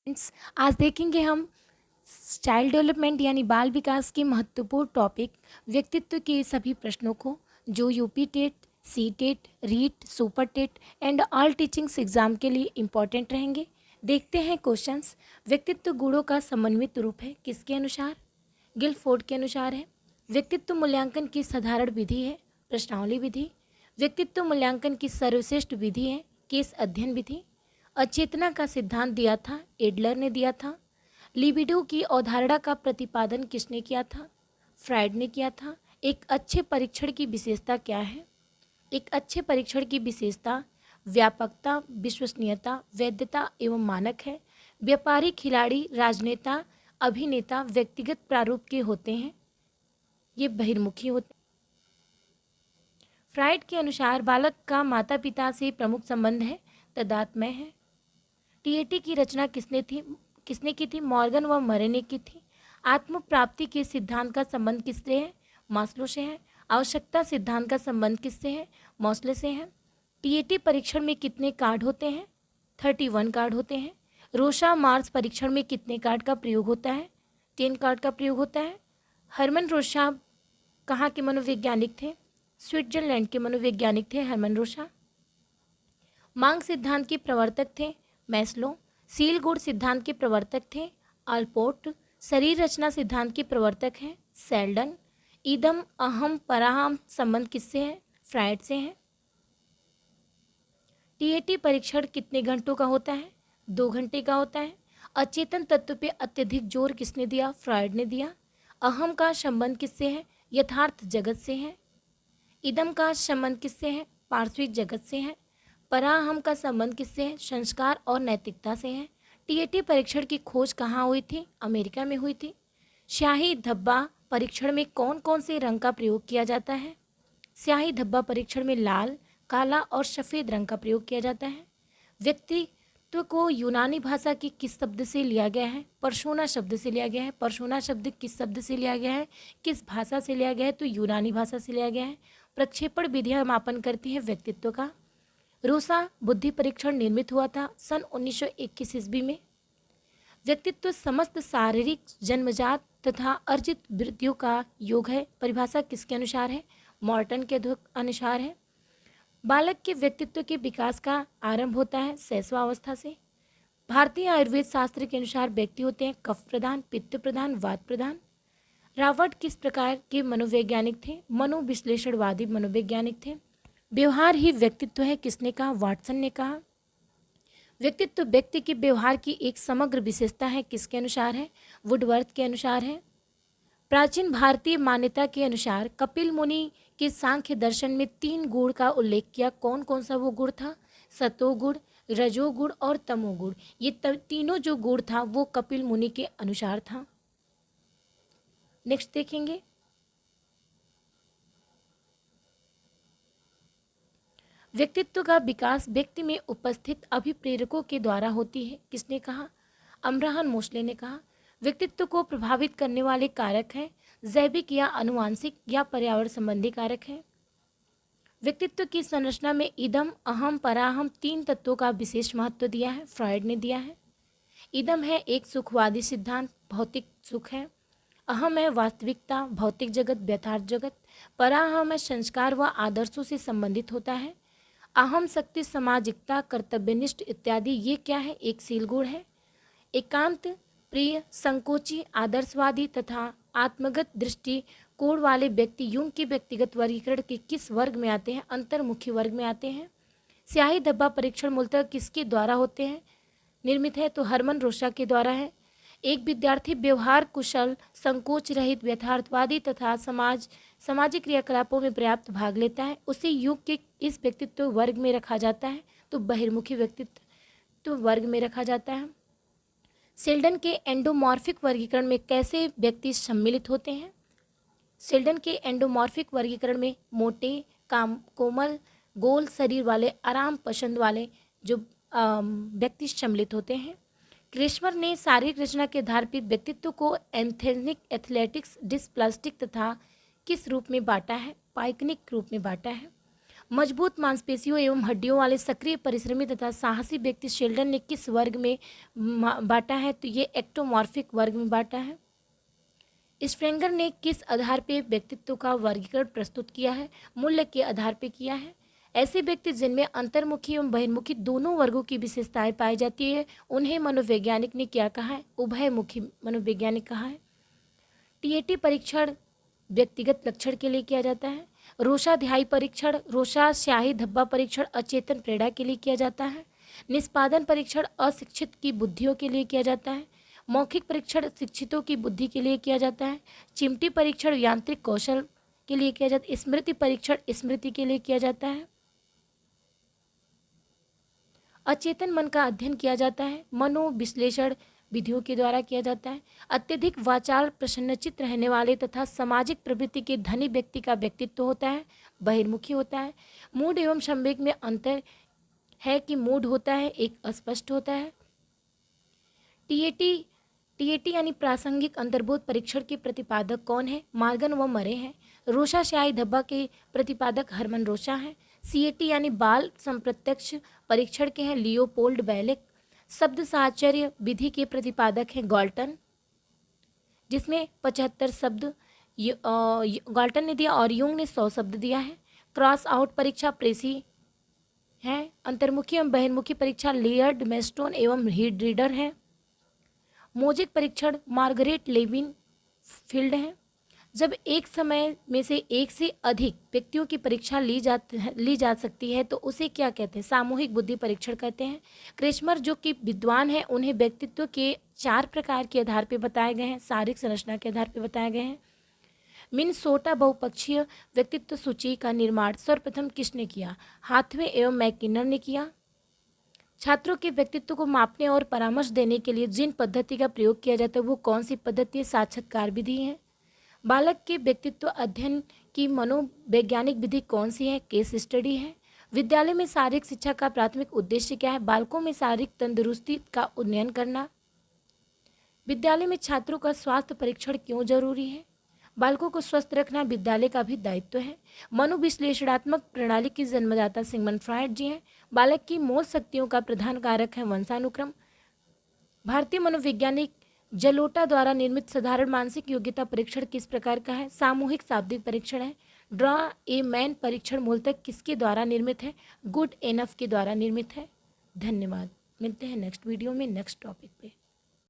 Friends, आज देखेंगे हम चाइल्ड डेवलपमेंट यानी बाल विकास के महत्वपूर्ण टॉपिक व्यक्तित्व के सभी प्रश्नों को जो UP TET, C TET, REET, super TET and all teachings exam के लिए इम्पॉर्टेंट रहेंगे। देखते हैं क्वेश्चंस। व्यक्तित्व गुणों का समन्वित रूप है किसके अनुसार? गिलफोर्ड के अनुसार है। व्यक्तित्व मूल्यांकन की साधारण विधि है प्रश्नावली विधि। व्यक्तित्व मूल्यांकन की सर्वश्रेष्ठ विधि है केस अध्ययन विधि। अचेतना का सिद्धांत दिया था एडलर ने दिया था। लिबिडो की अवधारणा का प्रतिपादन किसने किया था? फ्रायड ने किया था। एक अच्छे परीक्षण की विशेषता क्या है? एक अच्छे परीक्षण की विशेषता व्यापकता, विश्वसनीयता, वैधता एवं मानक है। व्यापारी, खिलाड़ी, राजनेता, अभिनेता व्यक्तिगत प्रारूप के होते हैं, ये बहिर्मुखी होते हैं। फ्रायड के अनुसार बालक का माता पिता से प्रमुख संबंध है तदात्म्य है। टीएटी की रचना किसने की थी? मॉर्गन व मरे ने की थी। आत्म प्राप्ति के सिद्धांत का संबंध किससे है? मास्लो से है। आवश्यकता सिद्धांत का संबंध किससे है? मॉस्ले से है। टीएटी परीक्षण में कितने कार्ड होते हैं? 31 कार्ड होते हैं। रोशा मार्स परीक्षण में कितने कार्ड का प्रयोग होता है? 10 कार्ड का प्रयोग होता है। हरमन रोशा कहाँ के मनोवैज्ञानिक थे? स्विट्जरलैंड के मनोवैज्ञानिक थे हरमन रोशा। मांग सिद्धांत के प्रवर्तक थे मैस्लो। सील गुण सिद्धांत के प्रवर्तक थे अल्पोर्ट। शरीर रचना सिद्धांत के प्रवर्तक हैं सेल्डन। इदम अहम पराहम संबंध किससे है? फ्रायड से है। टीएटी परीक्षण कितने घंटों का होता है? 2 घंटे का होता है। अचेतन तत्व पे अत्यधिक जोर किसने दिया? फ्रायड ने दिया। अहम का संबंध किससे है? यथार्थ जगत से है। इदम का संबंध किससे है? पार्श्विक जगत से है। पराहम का संबंध किससे है? संस्कार और नैतिकता से है। टीएटी परीक्षण की खोज कहाँ हुई थी? अमेरिका में हुई थी। स्याही धब्बा परीक्षण में कौन कौन से रंग का प्रयोग किया जाता है? स्याही धब्बा परीक्षण में लाल, काला और सफ़ेद रंग का प्रयोग किया जाता है। व्यक्तित्व को यूनानी भाषा की किस शब्द से लिया गया है? पर्सोना शब्द से लिया गया है। पर्सोना शब्द किस शब्द से लिया गया है? किस भाषा से लिया गया है? तो यूनानी भाषा से लिया गया है। प्रक्षेपण विधियाँ मापन करती है व्यक्तित्व का। रूसा बुद्धि परीक्षण निर्मित हुआ था सन 1921 ईस्वी में। व्यक्तित्व समस्त शारीरिक, जन्मजात तथा अर्जित वृत्तियों का योग है, परिभाषा किसके अनुसार है? मॉर्टन के अनुसार है। बालक के व्यक्तित्व के विकास का आरंभ होता है शैशवावस्था से। भारतीय आयुर्वेद शास्त्र के अनुसार व्यक्ति होते हैं कफ प्रधान, पित्त प्रधान, वात प्रधान। रॉबर्ट किस प्रकार के मनोवैज्ञानिक थे? मनोविश्लेषणवादी मनोवैज्ञानिक थे। व्यवहार ही व्यक्तित्व है किसने कहा? वाटसन ने कहा। व्यक्तित्व व्यक्ति के व्यवहार की एक समग्र विशेषता है किसके अनुसार है? वुडवर्थ के अनुसार है। प्राचीन भारतीय मान्यता के अनुसार कपिल मुनि के सांख्य दर्शन में 3 गुण का उल्लेख किया। कौन कौन सा वो गुण था? सतोगुण, रजोगुण और तमोगुण। ये तीनों जो गुण था वो कपिल मुनि के अनुसार था। नेक्स्ट देखेंगे। व्यक्तित्व का विकास व्यक्ति में उपस्थित अभिप्रेरकों के द्वारा होती है किसने कहा? अब्राहम मोस्ले ने कहा। व्यक्तित्व को प्रभावित करने वाले कारक हैं जैविक या आनुवांशिक या पर्यावरण संबंधी कारक हैं। व्यक्तित्व की संरचना में इदम, अहम, पराहम 3 तत्वों का विशेष महत्व दिया है, फ्रायड ने दिया है। इदम है एक सुखवादी सिद्धांत, भौतिक सुख है। अहम है वास्तविकता, भौतिक जगत, यथार्थ जगत। पराहम है संस्कार व आदर्शों से संबंधित होता है। अहम शक्ति, सामाजिकता, कर्तव्यनिष्ठ इत्यादि। ये क्या है? एक सील गुण है। एकांत प्रिय, संकोची, आदर्शवादी तथा आत्मगत दृष्टि कोण वाले व्यक्ति यूंग के व्यक्तिगत वर्गीकरण के किस वर्ग में आते हैं? अंतर्मुखी वर्ग में आते हैं। स्याही धब्बा परीक्षण मूलतः किसके द्वारा होते हैं? निर्मित है तो हरमन रोशा के द्वारा है। एक विद्यार्थी व्यवहार कुशल, संकोच रहित, यथार्थवादी तथा सामाजिक क्रियाकलापों में पर्याप्त भाग लेता है, उसे युग के इस व्यक्तित्व वर्ग में रखा जाता है तो बहिर्मुखी व्यक्तित्व वर्ग में रखा जाता है। सेल्डन के एंडोमॉर्फिक वर्गीकरण में कैसे व्यक्ति सम्मिलित होते हैं? सेल्डन के एंडोमॉर्फिक वर्गीकरण में मोटे, कोमल, गोल शरीर वाले, आराम पसंद वाले जो व्यक्ति सम्मिलित होते हैं। क्रेस्मर ने शारीरिक रचना के आधार पर व्यक्तित्व को एंथेनिक, एथलेटिक्स, डिस्प्लास्टिक तथा किस रूप में बांटा है? पाइकनिक रूप में बांटा है। मजबूत मांसपेशियों एवं हड्डियों वाले सक्रिय परिश्रमी तथा साहसी व्यक्ति शेल्डन ने किस वर्ग में बांटा है? तो ये एक्टोमॉर्फिक वर्ग में बांटा है। स्प्रेंगर ने किस आधार पर व्यक्तित्व का वर्गीकरण प्रस्तुत किया है? मूल्य के आधार पर किया है। ऐसे व्यक्ति जिनमें अंतर्मुखी एवं बहिर्मुखी दोनों वर्गों की विशेषताएं पाई जाती है उन्हें मनोवैज्ञानिक ने क्या कहा है? उभयमुखी मनोवैज्ञानिक कहा है। टीएटी परीक्षण व्यक्तिगत लक्षण के लिए किया जाता है। रोषाध्यायी परीक्षण, रोषा स्याही धब्बा परीक्षण अचेतन प्रेरणा के लिए किया जाता है। निष्पादन परीक्षण अशिक्षित की बुद्धियों के लिए किया जाता है। मौखिक परीक्षण शिक्षितों की बुद्धि के लिए किया जाता है। चिमटी परीक्षण यांत्रिक कौशल के लिए किया जाता है। स्मृति परीक्षण स्मृति के लिए किया जाता है। अचेतन मन का अध्ययन किया जाता है। मनोविश्लेषण विधियों के द्वारा किया जाता है। अत्यधिक वाचाल प्रसन्नचित्त रहने वाले तथा सामाजिक प्रवृत्ति के धनी व्यक्ति का व्यक्तित्व होता है बहिर्मुखी होता है। मूड एवं संवेग में अंतर है कि मूड होता है एक अस्पष्ट होता है। टीएटी यानी प्रासंगिक अंतर्बोध परीक्षण के प्रतिपादक कौन है? मार्गन व मरे हैं। रोषा स्याही धब्बा के प्रतिपादक हरमन रोषा हैं। सीएटी यानी बाल संप्रत्यक्ष परीक्षण के हैं लियोपोल्ड बैलेक। शब्द साहचर्य विधि के प्रतिपादक हैं गॉल्टन, जिसमें 75 शब्द गॉल्टन ने दिया और यूंग ने 100 शब्द दिया है। क्रॉस आउट परीक्षा प्रेसी है। अंतर्मुखी एवं बहिर्मुखी परीक्षा लेयर्ड मेस्टोन एवं हीड रीडर है। मोजिक परीक्षण मार्गरेट लेविन फील्ड है। जब एक समय में से एक से अधिक व्यक्तियों की परीक्षा ली जा सकती है तो उसे क्या कहते हैं? सामूहिक बुद्धि परीक्षण कहते हैं। क्रेस्मर जो कि विद्वान हैं उन्हें व्यक्तित्व के 4 प्रकार के आधार पर बताए गए हैं, शारीरिक संरचना के आधार पर बताए गए हैं। मिनेसोटा बहुपक्षीय व्यक्तित्व सूची का निर्माण सर्वप्रथम किसने किया? हाथवे एवं मैकिनर ने किया। छात्रों के व्यक्तित्व को मापने और परामर्श देने के लिए जिन पद्धति का प्रयोग किया जाता है वो कौन सी पद्धति है? साक्षात्कार विधि है। बालक के व्यक्तित्व अध्ययन की मनोवैज्ञानिक विधि कौन सी है? केस स्टडी है। विद्यालय में शारीरिक शिक्षा का प्राथमिक उद्देश्य क्या है? बालकों में शारीरिक तंदुरुस्ती का उन्नयन करना। विद्यालय में छात्रों का स्वास्थ्य परीक्षण क्यों जरूरी है? बालकों को स्वस्थ रखना विद्यालय का भी दायित्व है। मनोविश्लेषणात्मक प्रणाली की जन्मदाता सिगमंड फ्रॉयड जी हैं। बालक की मूल शक्तियों का प्रधान कारक है वंशानुक्रम। भारतीय मनोवैज्ञानिक जलोटा द्वारा निर्मित साधारण मानसिक योग्यता परीक्षण किस प्रकार का है? सामूहिक शाब्दिक परीक्षण है। ड्रॉ ए मैन परीक्षण मूलतः किसके द्वारा निर्मित है? गुड एनफ के द्वारा निर्मित है। धन्यवाद। मिलते हैं नेक्स्ट वीडियो में नेक्स्ट टॉपिक पे।